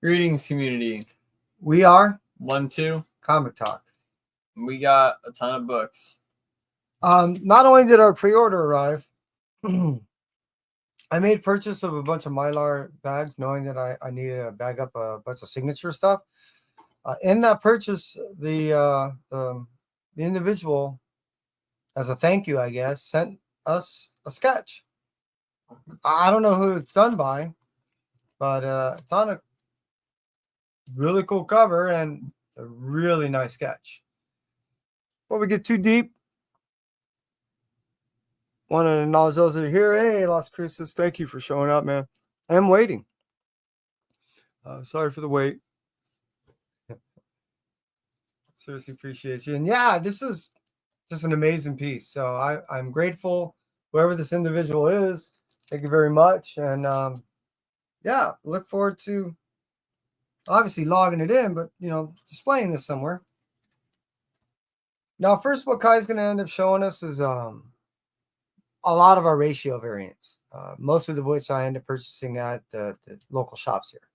Greetings, community. We are 1-2. Comic Talk. We got a ton of books. Not only did our pre-order arrive, I made purchase of a bunch of Mylar bags, knowing that I needed to bag up a bunch of signature stuff. In that purchase, the individual, as a thank you, I guess, sent us a sketch. I don't know who it's done by, but it's on a really cool cover and a really nice sketch. Before we get too deep, want to acknowledge those that are here. Hey, Las Cruces, thank you for showing up, man. I am waiting. Sorry for the wait. Seriously appreciate you. And yeah, this is just an amazing piece. So I'm grateful, whoever this individual is. Thank you very much. And yeah, look forward to obviously logging it in, but displaying this somewhere. Now, first, what Kai's going to end up showing us is a lot of our ratio variants, most of which I end up purchasing at the local shops here.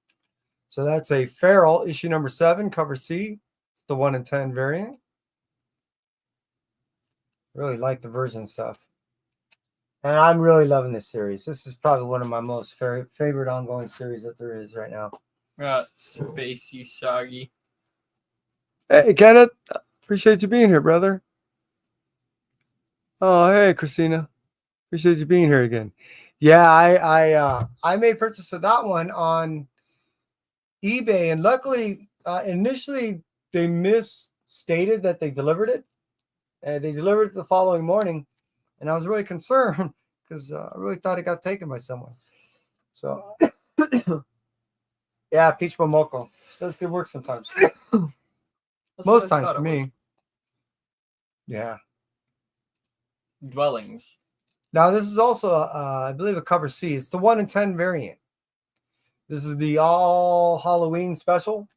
So that's a Feral issue number 7, cover C. It's the 1-in-10 variant. Really like the version stuff. And I'm really loving this series. This is probably one of my most favorite ongoing series that there is right now. Space Usagi. Hey, Kenneth. Appreciate you being here, brother. Oh, hey, Christina. Appreciate you being here again. Yeah, I made purchase of that one on eBay, and luckily, initially they misstated that they delivered it. They delivered it the following morning, and I was really concerned because I really thought it got taken by someone. So, yeah, Peach Momoko does good work sometimes. Most times for me. Yeah. Dwellings. Now, this is also, I believe, a cover C. It's the 1-in-10 variant. This is the all Halloween special.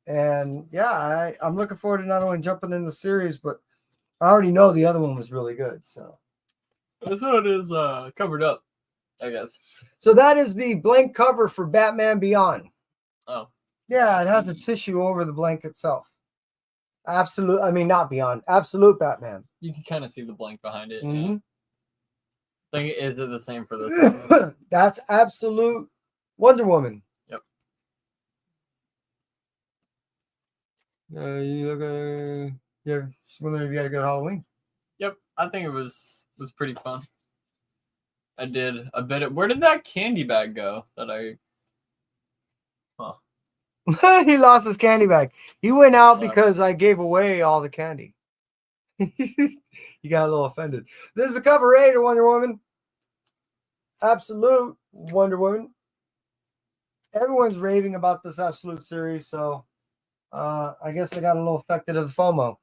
And yeah, I'm looking forward to not only jumping in the series, but I already know the other one was really good. So this one is covered up, I guess. So that is the blank cover for Batman Beyond. Oh. Yeah, it has the tissue over the blank itself. Absolute, I mean, not Beyond. Absolute Batman. You can kind of see the blank behind it. Mm-hmm. I think is it the same for this one? That's Absolute Wonder Woman. Yep. You look at just wondering if you had a good Halloween. Yep, I think it was pretty fun. I did a bit of. Where did that candy bag go? He lost his candy bag. He went out because I gave away all the candy. He got a little offended. This is the cover A to Wonder Woman. Absolute Wonder Woman. Everyone's raving about this Absolute series, so I guess I got a little affected of the FOMO.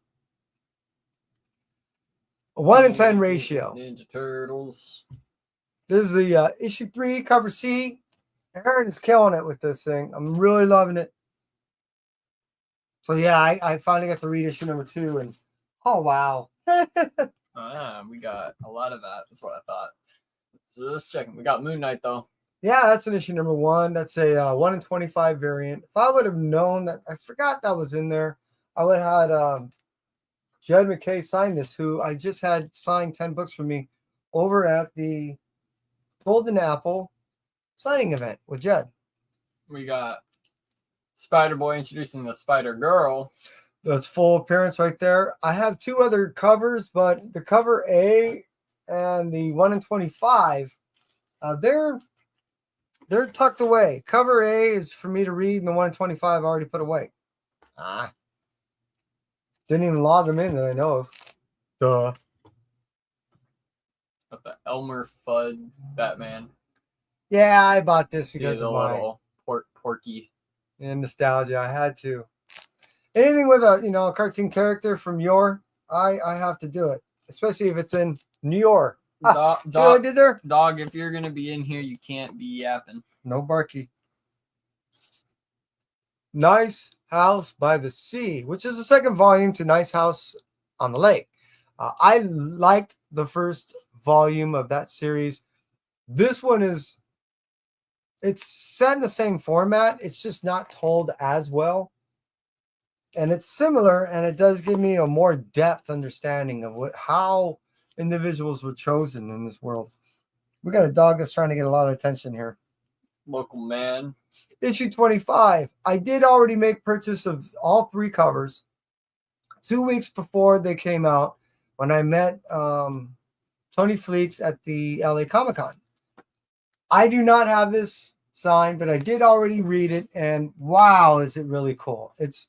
A 1-in-10 ratio. Ninja Turtles. This is the issue 3, cover C. Aaron is killing it with this thing. I'm really loving it. So yeah, I finally got to read issue number 2, and oh wow. We got a lot of that. That's what I thought. So let's check. We got Moon Knight though. Yeah, that's an issue number 1. That's a 1-in-25 variant. If I would have known that, I forgot that was in there, I would have had Jed McKay sign this, who I just had signed 10 books for me over at the Golden Apple signing event with Jed. We got Spider-Boy introducing the Spider-Girl. That's full appearance right there. I have 2 other covers, but the cover A and the 1-in-25, they're tucked away. Cover A is for me to read, and the 1-in-25 I already put away. Didn't even log them in that I know of. Duh. Got the Elmer Fudd Batman. Yeah, I bought this because of my little Porky and nostalgia. I had to. Anything with a cartoon character from Yore, I have to do it, especially if it's in New York. See what I did there? Dog, if you're gonna be in here, you can't be yapping. No barky. Nice House by the Sea, which is the second volume to Nice House on the Lake. I liked the first volume of that series. This one is it's set in the same format. It's just not told as well. And it's similar, and it does give me a more depth understanding of how individuals were chosen in this world. We got a dog that's trying to get a lot of attention here. Local man. Issue 25. I did already make purchase of all 3 covers 2 weeks before they came out when I met Tony Fleeks at the LA Comic-Con. I do not have this signed, but I did already read it, and wow, is it really cool. It's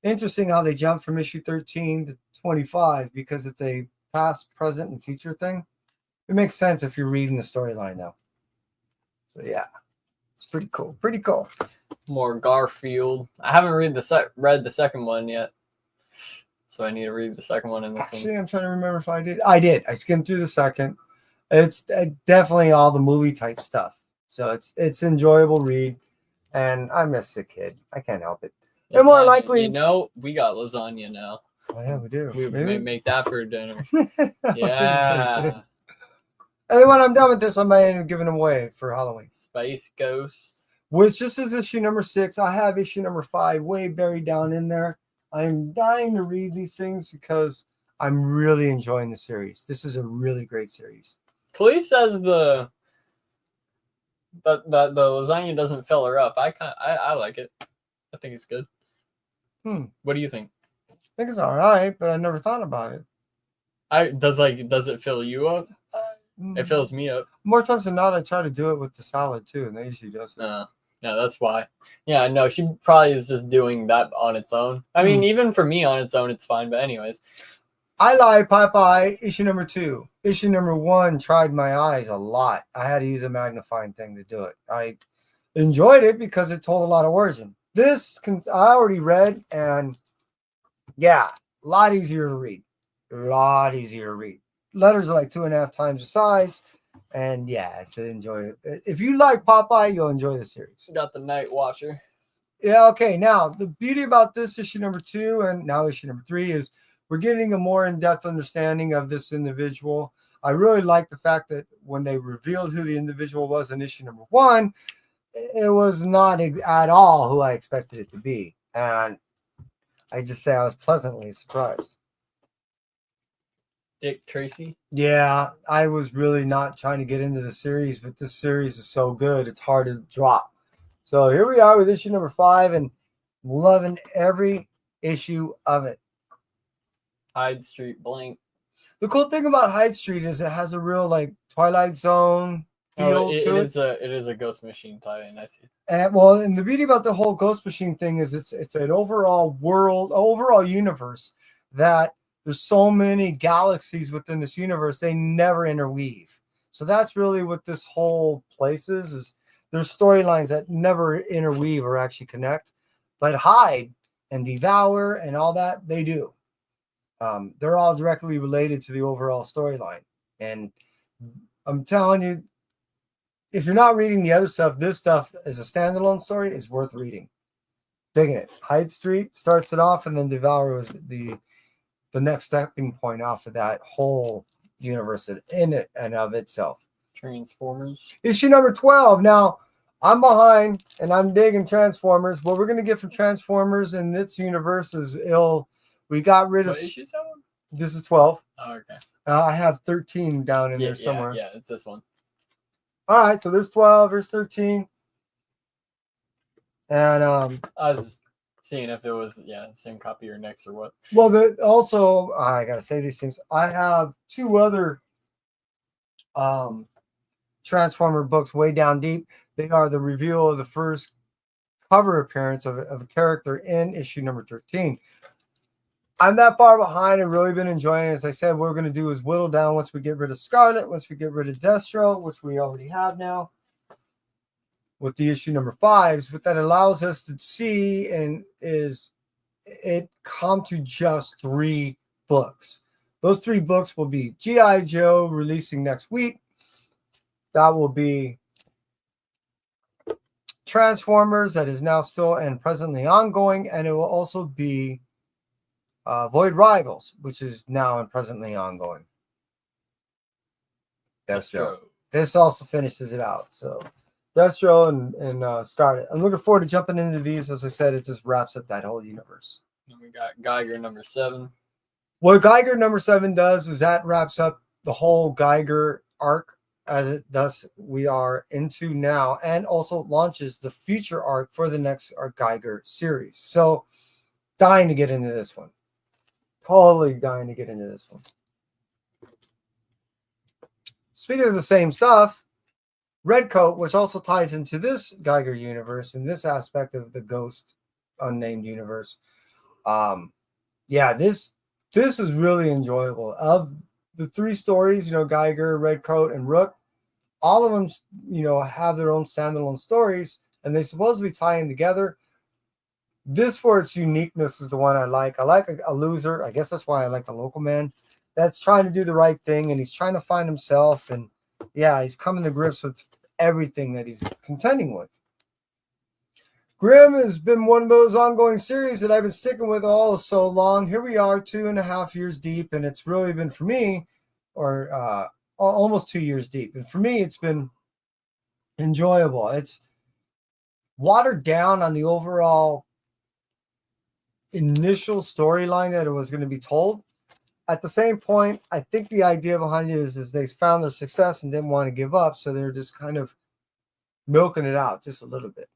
interesting how they jumped from issue 13 to 25 because it's a past, present, and future thing. It makes sense if you're reading the storyline now. So yeah, it's pretty cool. Pretty cool. More Garfield. I haven't read the second one yet, so I need to read the second one in this Actually, one. I'm trying to remember if I did. I did. I skimmed through the second. It's definitely all the movie type stuff. So it's enjoyable read, and I miss the kid. I can't help it. And more likely, you know, we got lasagna now. Oh yeah, we do. We may make that for dinner. Yeah. Yeah. And then when I'm done with this, I might end up giving them away for Halloween. Space Ghost. Which this is issue number 6. I have issue number 5 way buried down in there. I'm dying to read these things because I'm really enjoying the series. This is a really great series. Klee says the lasagna doesn't fill her up. I like it. I think it's good. What do you think? I think it's all right, but I never thought about it. Does it fill you up? It fills me up. More times than not, I try to do it with the salad too, and they usually does it. No, that's why. Yeah, no, she probably is just doing that on its own. I mean, even for me on its own, it's fine. But anyways, I lied. Popeye issue number 2. Issue number 1 tried my eyes a lot. I had to use a magnifying thing to do it. I enjoyed it because it told a lot of origin. This I already read, and yeah, a lot easier to read. A lot easier to read. Letters are like 2.5 times the size, and yeah, it's enjoy it. If you like Popeye, you'll enjoy the series. Got the Night Watcher. Yeah, okay. Now the beauty about this issue number 2 and now issue number 3 is we're getting a more in-depth understanding of this individual. I really like the fact that when they revealed who the individual was in issue number 1, it was not at all who I expected it to be, and I just say I was pleasantly surprised. Dick Tracy. Yeah, I was really not trying to get into the series, but this series is so good, it's hard to drop. So here we are with issue number 5, and loving every issue of it. Hyde Street Blank. The cool thing about Hyde Street is it has a real like Twilight Zone feel to it. It is a Ghost Machine tie-in. I see. And the beauty about the whole Ghost Machine thing is it's an overall universe that there's so many galaxies within this universe, they never interweave. So that's really what this whole place is there's storylines that never interweave or actually connect. But Hyde and Devour and all that, they do. They're all directly related to the overall storyline. And I'm telling you, if you're not reading the other stuff, this stuff as a standalone story is worth reading. Digging it. Hyde Street starts it off, and then Devour was the next stepping point off of that whole universe in it and of itself. Transformers. Issue number 12. Now, I'm behind, and I'm digging Transformers. What we're going to get from Transformers in this universe is we got rid of... What issue is that one? This is 12. Oh, okay. I have 13 down in there somewhere. Yeah, it's this one. All right, so there's 12, there's 13. And I was seeing if it was the same copy or next or what. Well, but also I gotta say these things. I have 2 other Transformer books way down deep. They are the reveal of the first cover appearance of a character in issue number 13. I'm that far behind. I've really been enjoying it. As I said, what we're going to do is whittle down once we get rid of Scarlet, once we get rid of Destro, which we already have now. With the issue number 5, what that allows us to see and is it come to just 3 books. Those 3 books will be G.I. Joe releasing next week. That will be Transformers, that is now still and presently ongoing, and it will also be Void Rivals, which is now and presently ongoing. Destro. This also finishes it out. So Destro and Scarlet. I'm looking forward to jumping into these. As I said, it just wraps up that whole universe. And we got Geiger number 7. What Geiger number 7 does is that wraps up the whole Geiger arc as it does we are into now, and also launches the future arc for the next Geiger series. So dying to get into this one. Totally dying to get into this one. Speaking of the same stuff, Redcoat, which also ties into this Geiger universe and this aspect of the Ghost unnamed universe. Yeah, this is really enjoyable. Of the 3 stories, Geiger, Redcoat, and Rook, all of them, have their own standalone stories, and they supposedly tie in together. This, for its uniqueness, is the one I like. I like a loser. I guess that's why I like the local man that's trying to do the right thing, and he's trying to find himself, and yeah, he's coming to grips with everything that he's contending with. Grimm has been one of those ongoing series that I've been sticking with all so long. Here we are, 2.5 years deep, and it's really been for me, or almost 2 years deep. And for me, it's been enjoyable. It's watered down on the overall initial storyline that it was going to be told. At the same point, I think the idea behind it is they found their success and didn't want to give up, so they're just kind of milking it out just a little bit.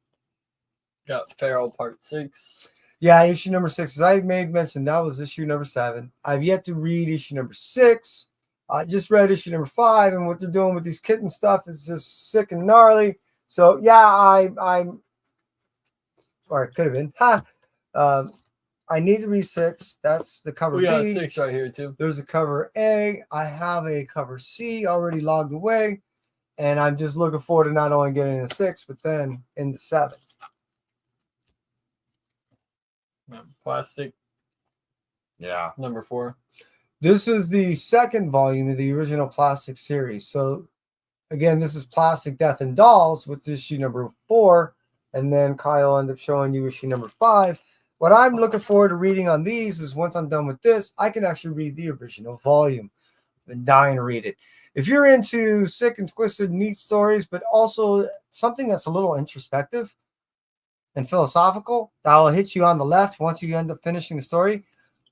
Got Feral Part 6. Yeah, issue number 6. As I made mention, that was issue number 7. I've yet to read issue number 6. I just read issue number 5, and what they're doing with these kitten stuff is just sick and gnarly. So yeah, I'm, or it could have been. I need to read 6. That's the cover We got B. 6 right here too. There's a cover A. I have a cover C already logged away, and I'm just looking forward to not only getting into 6, but then into 7. Plastic. Yeah. Number 4. This is the second volume of the original Plastic series. So again, this is Plastic Death and Dolls with issue number 4, and then Kyle will end up showing you issue number 5. What I'm looking forward to reading on these is once I'm done with this, I can actually read the original volume. I've been dying to read it. If you're into sick and twisted, neat stories, but also something that's a little introspective and philosophical, that will hit you on the left once you end up finishing the story,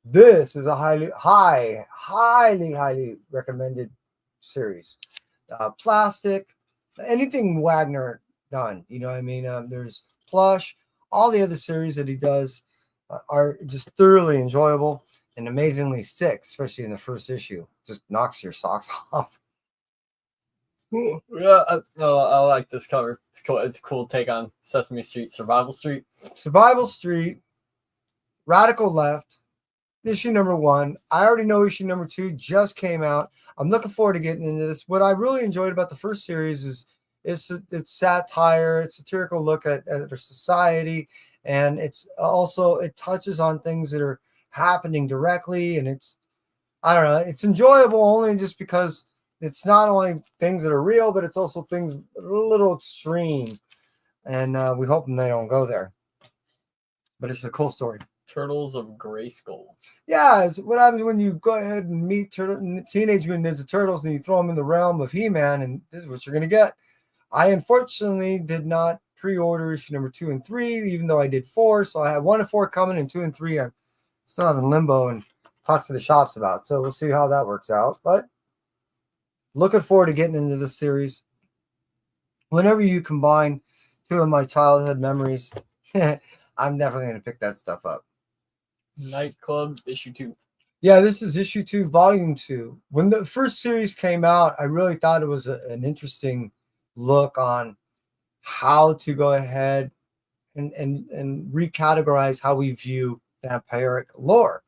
this is a highly recommended series. Plastic, anything Wagner done, you know what I mean? There's Plush, all the other series that he does are just thoroughly enjoyable and amazingly sick, especially in the first issue. Just knocks your socks off. Yeah, I like this cover. It's cool. It's a cool take on Sesame Street, Survival Street. Survival Street, Radical Left, issue number 1. I already know issue number 2 just came out. I'm looking forward to getting into this. What I really enjoyed about the first series is it's satire, it's satirical look at our society, and it's also, it touches on things that are happening directly, and it's, I don't know, it's enjoyable only just because it's not only things that are real, but it's also things that are a little extreme, and we hope they don't go there. But it's a cool story. Turtles of Grayskull. Yeah, it's what happens when you go ahead and meet Teenage Mutant Ninja Turtles and you throw them in the realm of He-Man, and this is what you're going to get. I unfortunately did not pre-order issue number 2 and 3, even though I did 4. So I have 1 and 4 coming, and 2 and 3 I still have in limbo and talk to the shops about. So we'll see how that works out. But looking forward to getting into this series. Whenever you combine 2 of my childhood memories, I'm definitely going to pick that stuff up. Nightclub issue 2. Yeah, this is issue 2, volume 2. When the first series came out, I really thought it was an interesting look on how to go ahead and recategorize how we view vampiric lore.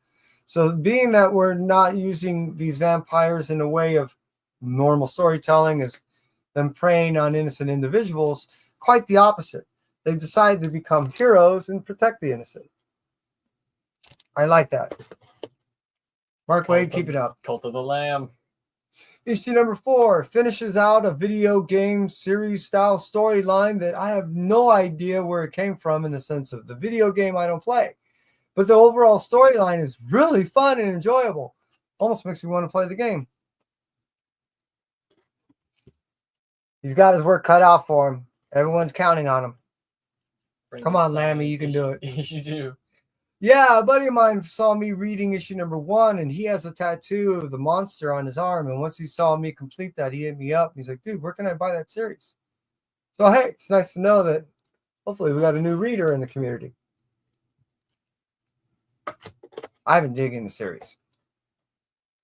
So being that we're not using these vampires in a way of normal storytelling as them preying on innocent individuals, quite the opposite. They've decided to become heroes and protect the innocent. I like that. Mark Wade, keep it up. Cult of the Lamb. Issue number 4 finishes out a video game series style storyline that I have no idea where it came from, in the sense of the video game I don't play. But the overall storyline is really fun and enjoyable. Almost makes me want to play the game. He's got his work cut out for him. Everyone's counting on him. Bring Come us on, Lammy, you can do it. Issue 2. Yeah, a buddy of mine saw me reading issue number 1, and he has a tattoo of the monster on his arm. And once he saw me complete that, he hit me up. He's like, dude, where can I buy that series? So, hey, it's nice to know that hopefully we got a new reader in the community. I've been digging the series.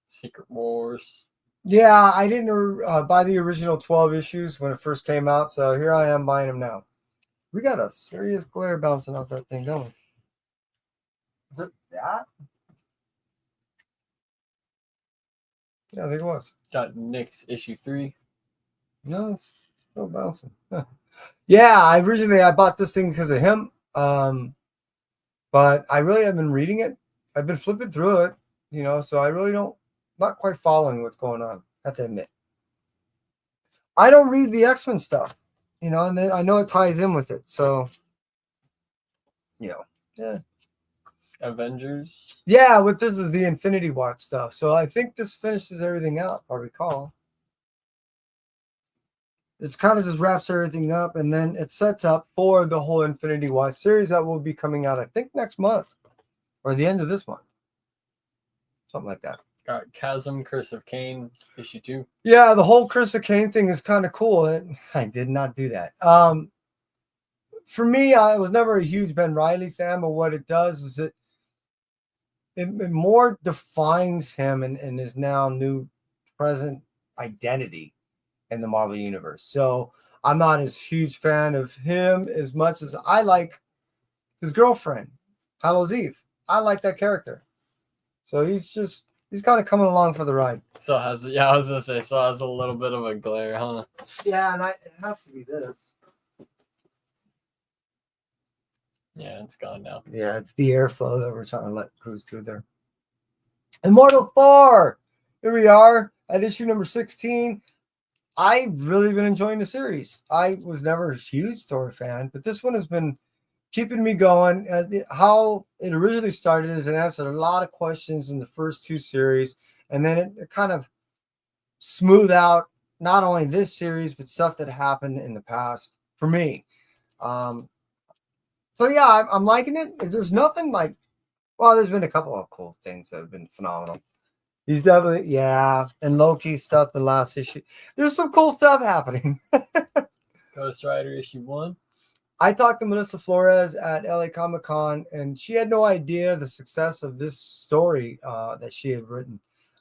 Secret Wars. Yeah, I didn't buy the original 12 issues when it first came out, so here I am buying them now. We got a serious glare bouncing off that thing, don't we? Is it that? Yeah, I think it was. Got Nick's issue 3. No, it's still bouncing. Huh. Yeah, I bought this thing because of him. But I really have been reading it. I've been flipping through it, so I really not quite following what's going on. I have to admit. I don't read the X-Men stuff, and then I know it ties in with it. So, yeah. Avengers. Yeah, this is the Infinity Watch stuff. So I think this finishes everything out, if I recall. It's kind of just wraps everything up, and then it sets up for the whole Infinity Watch series that will be coming out, I think, next month or the end of this month. Something like that. Got Chasm, Curse of Cain, issue 2. Yeah, the whole Curse of Cain thing is kind of cool. I did not do that. For me, I was never a huge Ben Reilly fan, but what it does is it more defines him and his now new present identity in the Marvel Universe. So I'm not as huge fan of him as much as I like his girlfriend, Hallows Eve. I like that character. So he's kind of coming along for the ride. So I was gonna say, so has a little bit of a glare, huh? Yeah, and it has to be this. Yeah, it's gone now. Yeah, it's the airflow that we're trying to let cruise through there. Immortal Thor. Here we are at issue number 16. I've really been enjoying the series. I was never a huge Thor fan, but this one has been keeping me going. How it originally started is it answered a lot of questions in the first 2 series, and then it kind of smoothed out not only this series, but stuff that happened in the past for me. So yeah, I'm liking it. There's nothing like, well, there's been a couple of cool things that have been phenomenal. He's definitely, yeah, and Loki stuff the last issue. There's some cool stuff happening. Ghost Rider issue 1. I talked to Melissa Flores at LA Comic Con, and she had no idea the success of this story that she had written.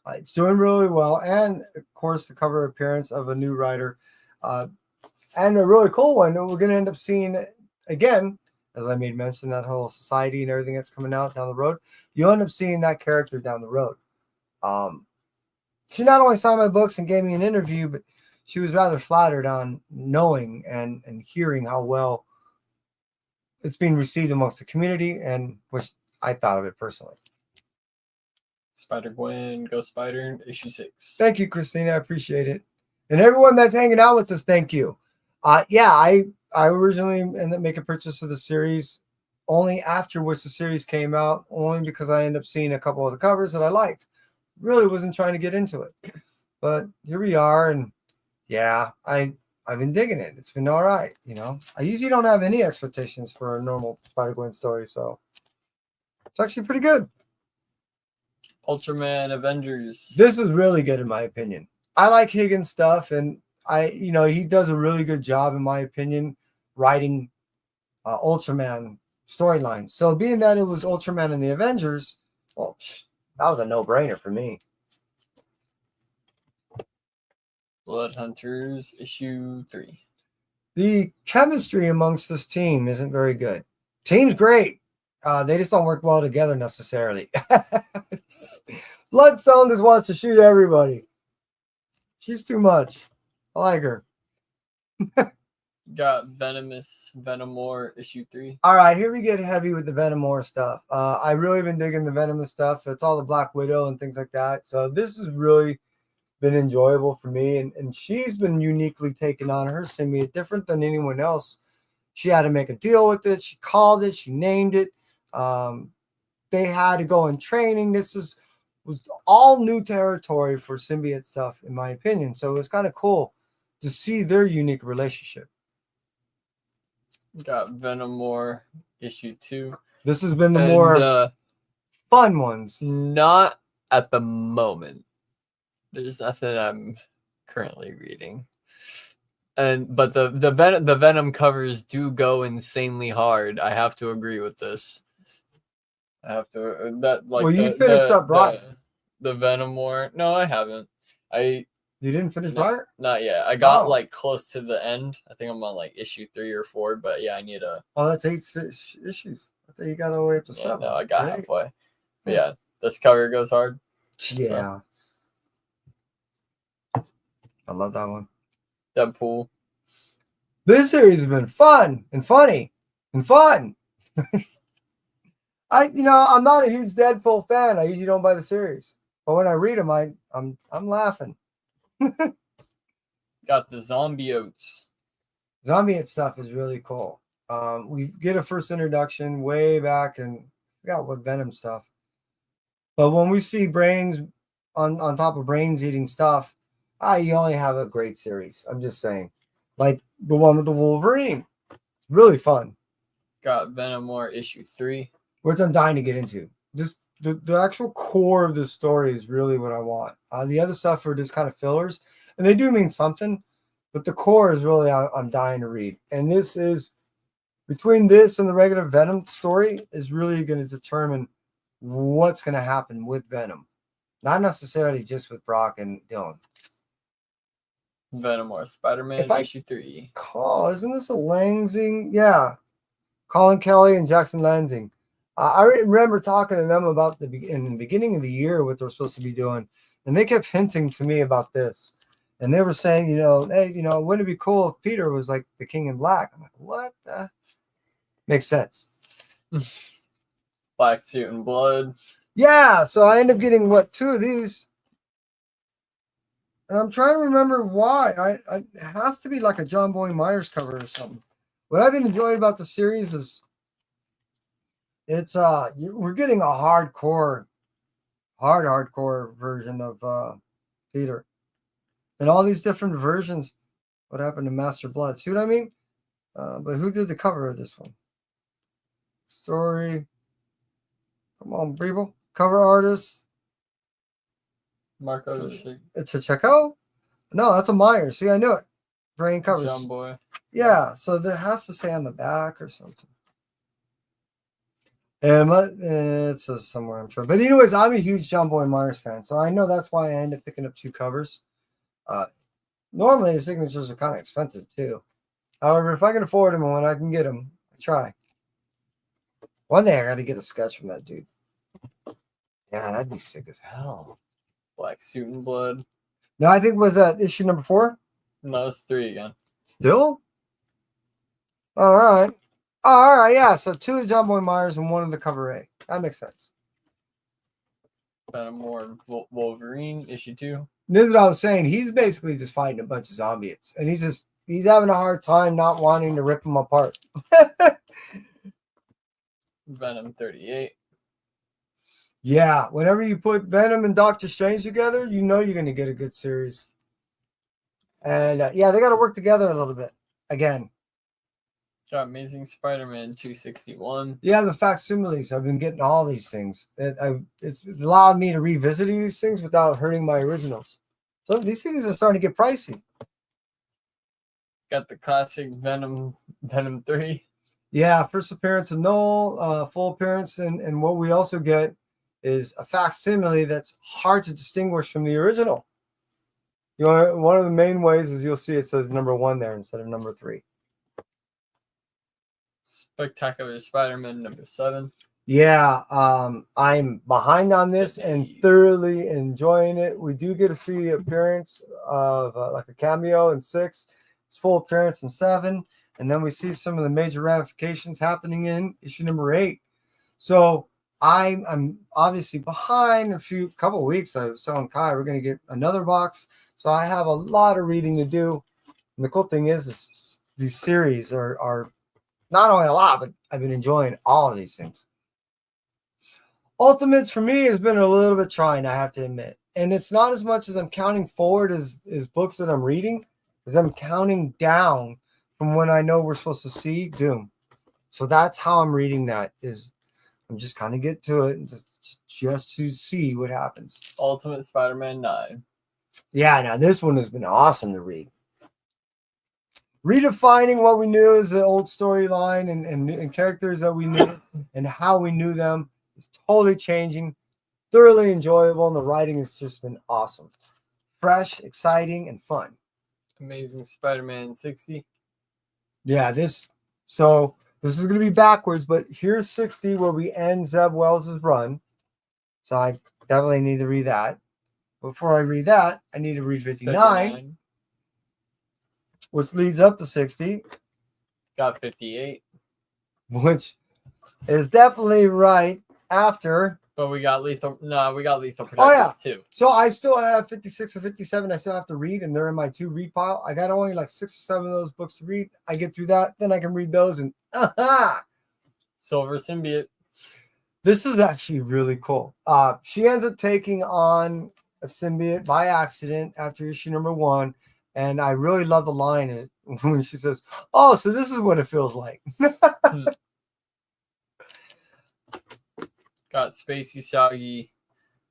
It's doing really well, and of course, the cover appearance of a new writer, and a really cool one. We're going to end up seeing again, as I made mention, that whole society and everything that's coming out down the road. You'll end up seeing that character down the road. She not only signed my books and gave me an interview, but she was rather flattered on knowing and hearing how well it's being received amongst the community, and which I thought of it personally. Spider-Gwen, Ghost Spider, issue 6. Thank you, Christina. I appreciate it. And everyone that's hanging out with us, thank you. Yeah, I originally ended up making a purchase of the series only after which the series came out, only because I ended up seeing a couple of the covers that I liked. Really wasn't trying to get into it. But here we are, and yeah, I've been digging it. It's been all right, I usually don't have any expectations for a normal Spider-Gwen story, so it's actually pretty good. Ultraman Avengers. This is really good in my opinion. I like Higgins' stuff, and he does a really good job in my opinion writing Ultraman storylines. So being that it was Ultraman and the Avengers, well, that was a no-brainer for me. Blood Hunters issue 3. The chemistry amongst this team isn't very good. Team's great. They just don't work well together necessarily. Bloodstone just wants to shoot everybody. She's too much. I like her. Got Venomore issue 3. All right, here we get heavy with the Venomore stuff. I really been digging the Venomous stuff. It's all the Black Widow and things like that. So this has really been enjoyable for me. And she's been uniquely taken on her symbiote, different than anyone else. She had to make a deal with it. She called it. She named it. They had to go in training. This was all new territory for symbiote stuff, in my opinion. So it was kind of cool to see their unique relationship. Got Venom War issue 2. This has been the And, more fun ones. Not at the moment. There's nothing I'm currently reading. But the Venom covers do go insanely hard. I have to agree with this. I have to that like Well, you finished up the Venom War. No, I haven't. You didn't finish Briar? Not yet. I got like close to the end. I think I'm on like issue 3 or 4. But yeah, I need a. Oh, that's 8 issues. I think you got all the way up to 7. No, I got halfway. But yeah, this cover goes hard. Yeah. So. I love that one. Deadpool. This series has been fun and funny and fun. I'm not a huge Deadpool fan. I usually don't buy the series, but when I read them, I'm laughing. Got the Zombie Oats. Zombie stuff is really cool. We get a first introduction way back, and I forgot what Venom stuff. But when we see Brains on top of Brains eating stuff, you only have a great series. I'm just saying, like the one with the Wolverine, really fun. Got Venom War issue 3. Which I'm dying to get into. Just the actual core of the story is really what I want. The other stuff are just kind of fillers, and they do mean something, but the core is really I'm dying to read. And this is between this and the regular Venom story is really going to determine what's going to happen with Venom, not necessarily just with Brock and Dylan. Venom War Spider-Man issue 3. Isn't this a Lansing? Yeah, Colin Kelly and Jackson Lansing. I remember talking to them about in the beginning of the year what they're supposed to be doing, and they kept hinting to me about this. And they were saying, hey, wouldn't it be cool if Peter was like the King in Black? I'm like, what? Makes sense. Black Suit and Blood. Yeah, so I end up getting 2 of these, and I'm trying to remember why. It has to be like a John Boy Myers cover or something. What I've been enjoying about the series is. We're getting a hardcore version of Peter, and all these different versions. What happened to Master Blood? See what I mean? But who did the cover of this one? Story. Come on, people. Cover artist. Marco. It's a Checo? No, that's a Myers. See, I knew it. Brain covers. John Boy. Yeah, so that has to say on the back or something. And it says somewhere, I'm sure. But anyways, I'm a huge John Boy Myers fan, so I know that's why I end up picking up 2 covers. Normally, the signatures are kind of expensive, too. However, if I can afford them and when I can get them, I try. One day I got to get a sketch from that dude. Yeah, that'd be sick as hell. Black Suit and Blood. No, I think was that issue number 4? No, it's 3 again. Still? All right. All right, yeah. So 2 of the John Boy Myers and 1 of the cover A. That makes sense. Venom War Wolverine issue 2. This is what I was saying. He's basically just fighting a bunch of zombies, and he's having a hard time not wanting to rip them apart. Venom 38. Yeah, whenever you put Venom and Doctor Strange together, you know you're going to get a good series. And yeah, they got to work together a little bit again. Got Amazing Spider-Man 261. Yeah, the facsimiles. I've been getting all these things. It's allowed me to revisit these things without hurting my originals. So these things are starting to get pricey. Got the classic Venom 3. Yeah, first appearance of Noel, full appearance, and what we also get is a facsimile that's hard to distinguish from the original. One of the main ways is you'll see it says number 1 there instead of number 3. Spectacular Spider-Man number 7. Yeah, I'm behind on this and thoroughly enjoying it. We do get to see the appearance of like a cameo in 6. It's full appearance in 7. And then we see some of the major ramifications happening in issue number 8. So I'm obviously behind a couple of weeks. I was telling Kai we're going to get another box. So I have a lot of reading to do. And the cool thing is these series are not only a lot, but I've been enjoying all of these things. Ultimates for me has been a little bit trying, I have to admit. And it's not as much as I'm counting forward as books that I'm reading, as I'm counting down from when I know we're supposed to see Doom. So that's how I'm reading that. Is I'm just kind of get to it and just to see what happens. Ultimate Spider-Man 9. Yeah, now this one has been awesome to read. Redefining what we knew as the old storyline and characters that we knew and how we knew them is totally changing. Thoroughly enjoyable, and the writing has just been awesome. Fresh, exciting, and fun. Amazing Spider-Man 60. Yeah, this is going to be backwards, but here's 60 where we end Zeb Wells' run. So I definitely need to read that. Before I read that, I need to read 59. Which leads up to 60. Got 58. Which is definitely right after. But we got Lethal Protectors too. So I still have 56 and 57 I still have to read, and they're in my to read pile. I got only like 6 or 7 of those books to read. I get through that, then I can read those, and Silver Symbiote. This is actually really cool. She ends up taking on a symbiote by accident after issue number 1. And I really love the line when she says, "Oh, so this is what it feels like." Got Space Usagi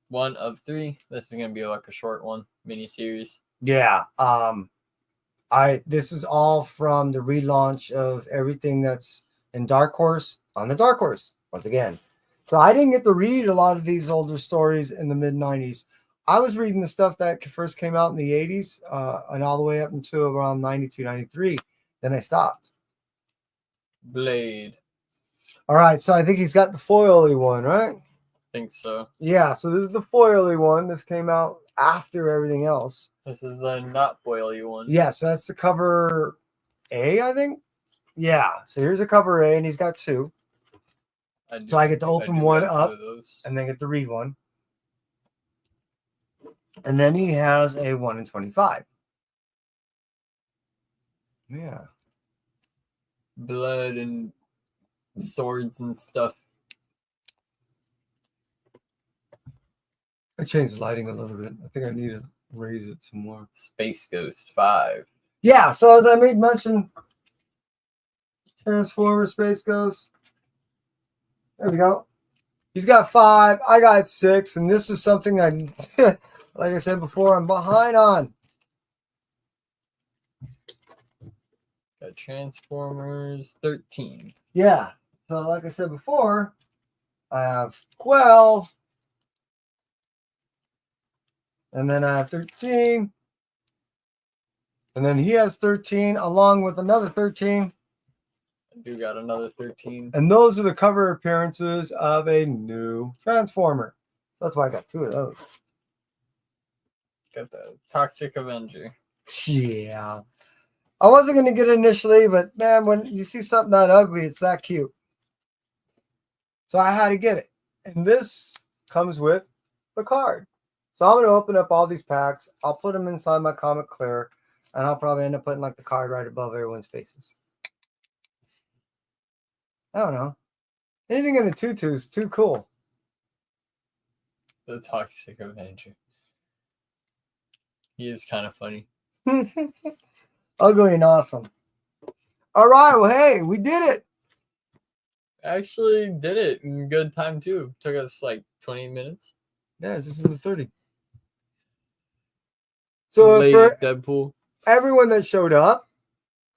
1 of 3. This is gonna be like a short one, mini series. Yeah. This is all from the relaunch of everything that's in Dark Horse on the Dark Horse once again. So I didn't get to read a lot of these older stories in the mid 90s. I was reading the stuff that first came out in the 80s and all the way up until around 92, 93. Then I stopped. Blade. All right, so I think he's got the foily one, right? I think so. Yeah, so this is the foily one. This came out after everything else. This is the not foily one. Yeah, so that's the cover A, I think. Yeah, so here's the cover A, and he's got 2. So I get to open one up and then get to read one. And then he has a 1 in 25. Yeah. Blood and swords and stuff. I changed the lighting a little bit. I think I need to raise it some more. Space Ghost 5. Yeah, so as I made mention, Transformer Space Ghost. There we go. He's got 5. I got 6. And this is something I, like I said before, I'm behind on. Got Transformers 13. Yeah. So like I said before, I have 12. And then I have 13. And then he has 13 along with another 13. I do got another 13. And those are the cover appearances of a new Transformer. So that's why I got 2 of those. Got the Toxic Avenger. Yeah. I wasn't going to get it initially, but man, when you see something that ugly, it's that cute. So I had to get it. And this comes with the card. So I'm going to open up all these packs. I'll put them inside my Comic Clear. And I'll probably end up putting like the card right above everyone's faces. I don't know. Anything in a tutu is too cool. The Toxic Avenger. He is kind of funny. Ugly and awesome. All right. Well, hey, we did it. Actually did it in good time too. Took us like 20 minutes. Yeah, it's just in the 30. So Late for Deadpool. everyone that showed up,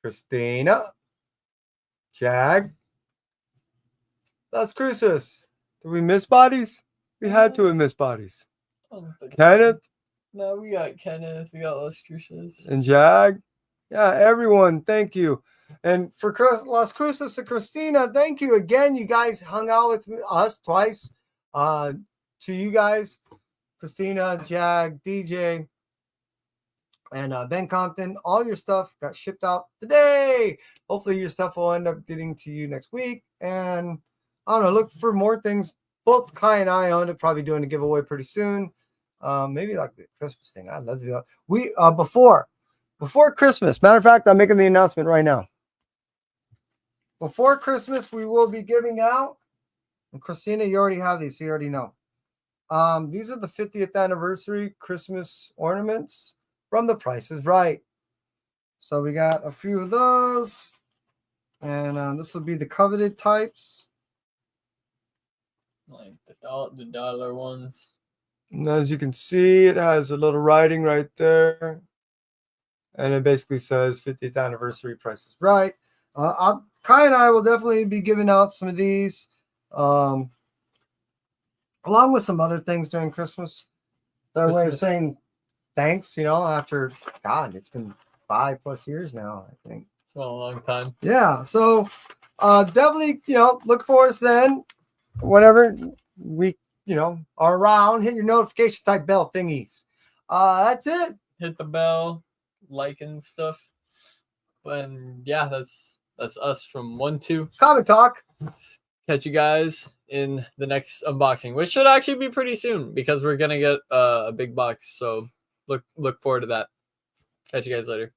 Christina, Jag, Las Cruces. Did we miss bodies? We had to have missed bodies. Kenneth. No, we got Kenneth. We got Las Cruces. And Jag. Yeah, everyone, thank you. And for Las Cruces and Christina, thank you again. You guys hung out with us twice. To you guys, Christina, Jag, DJ, and Ben Compton, all your stuff got shipped out today. Hopefully your stuff will end up getting to you next week. And I don't know, look for more things. Both Kai and I end up probably doing a giveaway pretty soon. Maybe like the Christmas thing. I'd love to be we before Christmas. Matter of fact, I'm making the announcement right now. Before Christmas, we will be giving out. And Christina, you already have these, so you already know. These are the 50th anniversary Christmas ornaments from The Price is Right. So we got a few of those. And this will be the coveted types. Like the dollar ones. And as you can see, it has a little writing right there. And it basically says 50th anniversary Price is Right. Kai and I will definitely be giving out some of these, along with some other things during Christmas. Their way of saying thanks, after, God, it's been 5+ years now, I think. It's been a long time. Yeah. So definitely, look for us then. Whenever we, are around, hit your notification type bell thingies. That's it. Hit the bell, like and stuff. And yeah, that's us from 1-2 Comic Talk. Catch you guys in the next unboxing, which should actually be pretty soon because we're gonna get a big box. So look forward to that. Catch you guys later.